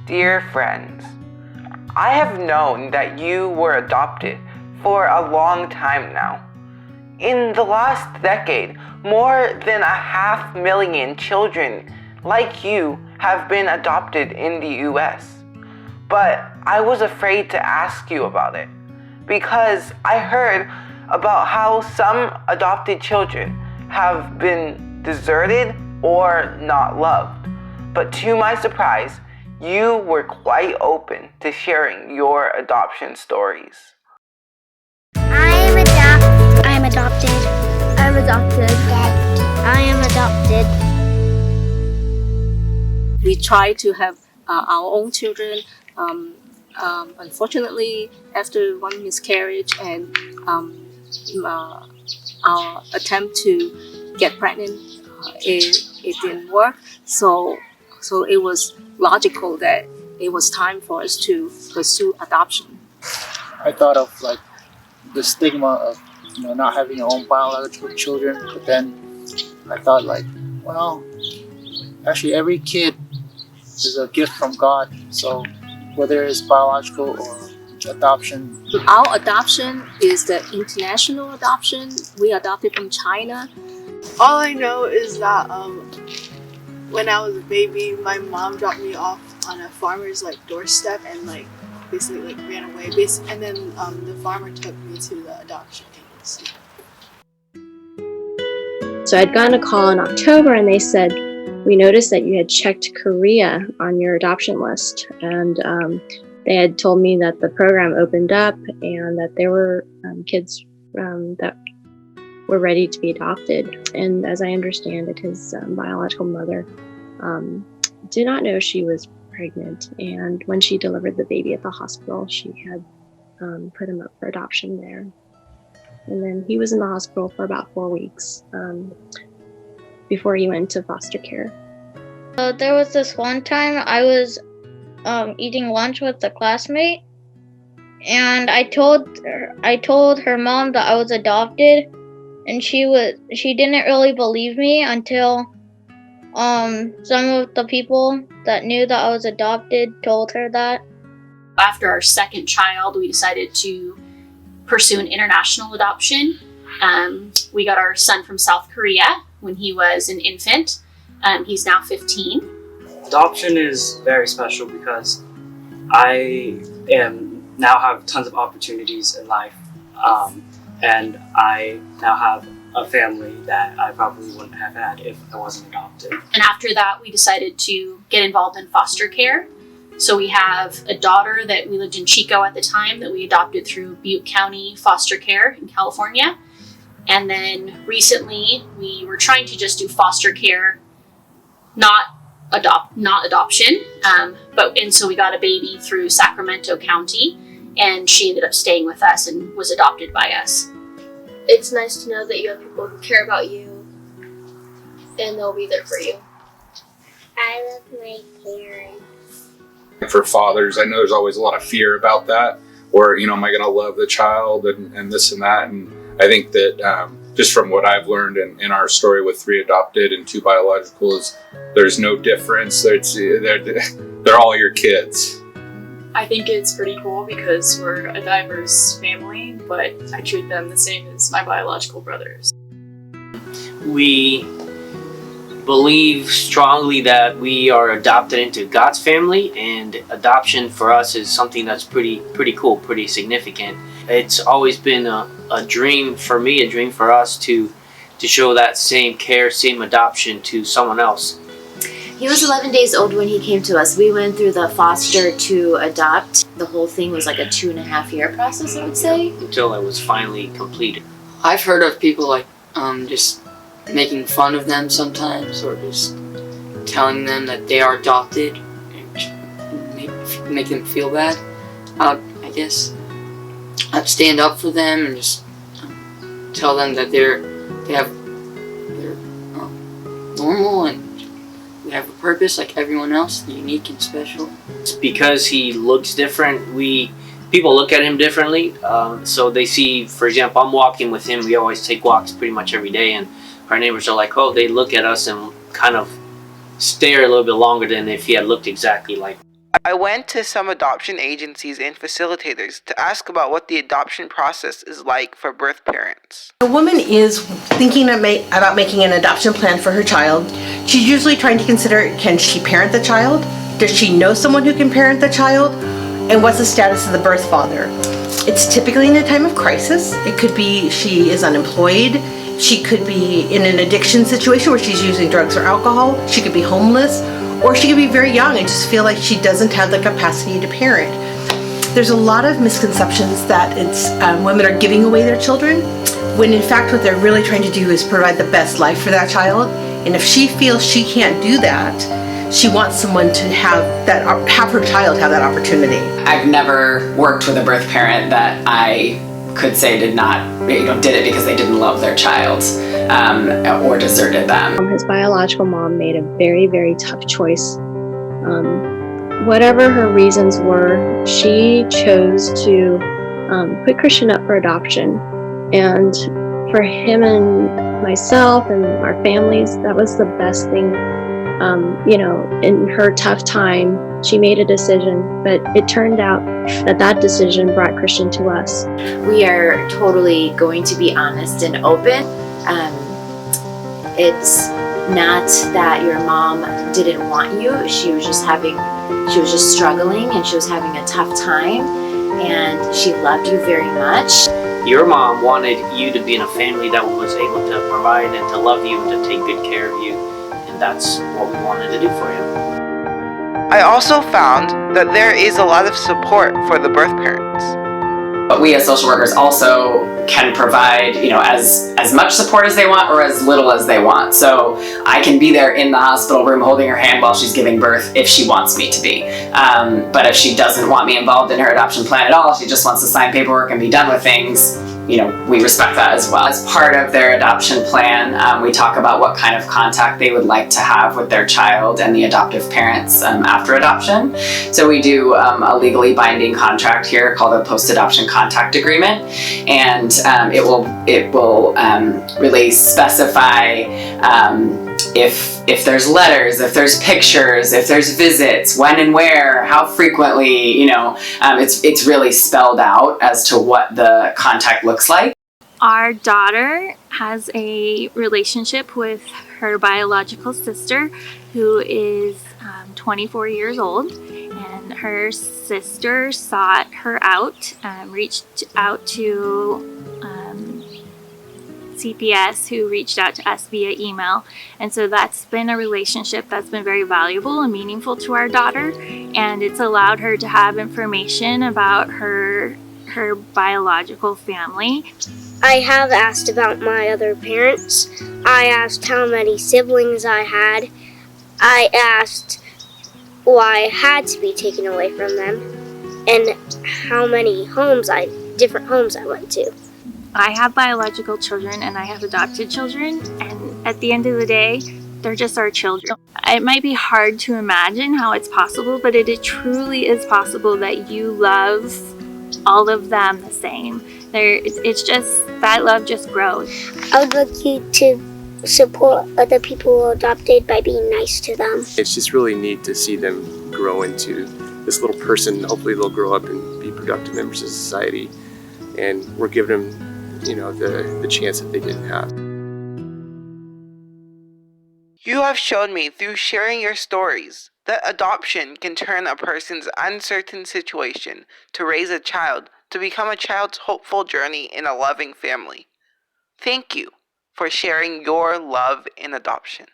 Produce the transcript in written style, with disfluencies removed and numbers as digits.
Dear friends, I have known that you were adopted for a long time now. In the last decade, more than 500,000 children like you have been adopted in the US. But I was afraid to ask you about it because I heard about how some adopted children have been deserted or not loved. But to my surprise, you were quite open to sharing your adoption stories. I'm adopted. I'm adopted. I am adopted. We try to have our own children. Unfortunately, after one miscarriage and our attempt to get pregnant, it didn't work. So it was logical that it was time for us to pursue adoption. I thought of like the stigma of not having your own biological children, but then I thought like, well, actually every kid is a gift from God. So whether it's biological or adoption. Our adoption is the international adoption. We adopted from China. All I know is that when I was a baby, my mom dropped me off on a farmer's doorstep and basically ran away. And then the farmer took me to the adoption agency. So I'd gotten a call in October and they said, we noticed that you had checked Korea on your adoption list. And they had told me that the program opened up and that there were kids that were ready to be adopted. And as I understand it, his biological mother did not know she was pregnant. And when she delivered the baby at the hospital, she had put him up for adoption there. And then he was in the hospital for about 4 weeks before he went to foster care. There was this one time I was eating lunch with a classmate, and I told her mom that I was adopted, and she didn't really believe me until some of the people that knew that I was adopted told her that. After our second child, we decided to pursue an international adoption. We got our son from South Korea when he was an infant. He's now 15. Adoption is very special because I now have tons of opportunities in life, and I now have a family that I probably wouldn't have had if I wasn't adopted. And after that, we decided to get involved in foster care. So we have a daughter that we lived in Chico at the time that we adopted through Butte County Foster Care in California. And then recently we were trying to just do foster care, not adoption. And so we got a baby through Sacramento County, and she ended up staying with us and was adopted by us. It's nice to know that you have people who care about you and they'll be there for you. I love my parents. For fathers, I know there's always a lot of fear about that, or am I going to love the child and this and that. And I think that just from what I've learned in our story with 3 adopted and 2 biological is there's no difference. They're all your kids. I think it's pretty cool because we're a diverse family, but I treat them the same as my biological brothers. We believe strongly that we are adopted into God's family, and adoption for us is something that's pretty cool, pretty significant. It's always been a dream for me, a dream for us to show that same care, same adoption to someone else. He was 11 days old when he came to us. We went through the foster to adopt. The whole thing was like a 2.5-year process, I would say. Until it was finally completed. I've heard of people just making fun of them sometimes, or just telling them that they are adopted and make them feel bad. I guess I'd stand up for them and just tell them that they're normal and they have a purpose like everyone else, unique and special. It's because he looks different. People look at him differently. So they see, for example, I'm walking with him. We always take walks pretty much every day, and our neighbors are like, oh, they look at us and kind of stare a little bit longer than if he had looked exactly like. I went to some adoption agencies and facilitators to ask about what the adoption process is like for birth parents. A woman is thinking about making an adoption plan for her child. She's usually trying to consider, can she parent the child? Does she know someone who can parent the child? And what's the status of the birth father? It's typically in a time of crisis. It could be she is unemployed. She could be in an addiction situation where she's using drugs or alcohol. She could be homeless, or she could be very young and just feel like she doesn't have the capacity to parent. There's a lot of misconceptions that women are giving away their children, when in fact what they're really trying to do is provide the best life for that child. And if she feels she can't do that, she wants someone to have her child have that opportunity. I've never worked with a birth parent that I could say did it because they didn't love their child or deserted them. His biological mom made a very, very tough choice. Whatever her reasons were, she chose to put Christian up for adoption. And for him and myself and our families, that was the best thing. In her tough time, she made a decision, but it turned out that decision brought Christian to us. We are totally going to be honest and open. It's not that your mom didn't want you. She was just struggling and she was having a tough time, and she loved you very much. Your mom wanted you to be in a family that was able to provide and to love you and to take good care of you. And that's what we wanted to do for you. I also found that there is a lot of support for the birth parents. But we as social workers also can provide, as much support as they want or as little as they want. So I can be there in the hospital room holding her hand while she's giving birth if she wants me to be. But if she doesn't want me involved in her adoption plan at all, she just wants to sign paperwork and be done with things, we respect that as well. As part of their adoption plan, we talk about what kind of contact they would like to have with their child and the adoptive parents after adoption. So we do a legally binding contract here called a post-adoption contact agreement, and it will really specify if there's letters, if there's pictures, if there's visits, when and where, how frequently, it's really spelled out as to what the contact looks like. Our daughter has a relationship with her biological sister, who is 24 years old, and her sister sought her out, reached out to CPS, who reached out to us via email. And so that's been a relationship that's been very valuable and meaningful to our daughter, and it's allowed her to have information about her biological family. I have asked about my other parents. I asked how many siblings I had. I asked why I had to be taken away from them, and how many different homes I went to. I have biological children and I have adopted children, and at the end of the day, they're just our children. It might be hard to imagine how it's possible, but it truly is possible that you love all of them the same. It's just, that love just grows. I would like you to support other people who are adopted by being nice to them. It's just really neat to see them grow into this little person. Hopefully they'll grow up and be productive members of society, and we're giving them the chance that they didn't have. You have shown me through sharing your stories that adoption can turn a person's uncertain situation to raise a child to become a child's hopeful journey in a loving family. Thank you for sharing your love in adoption.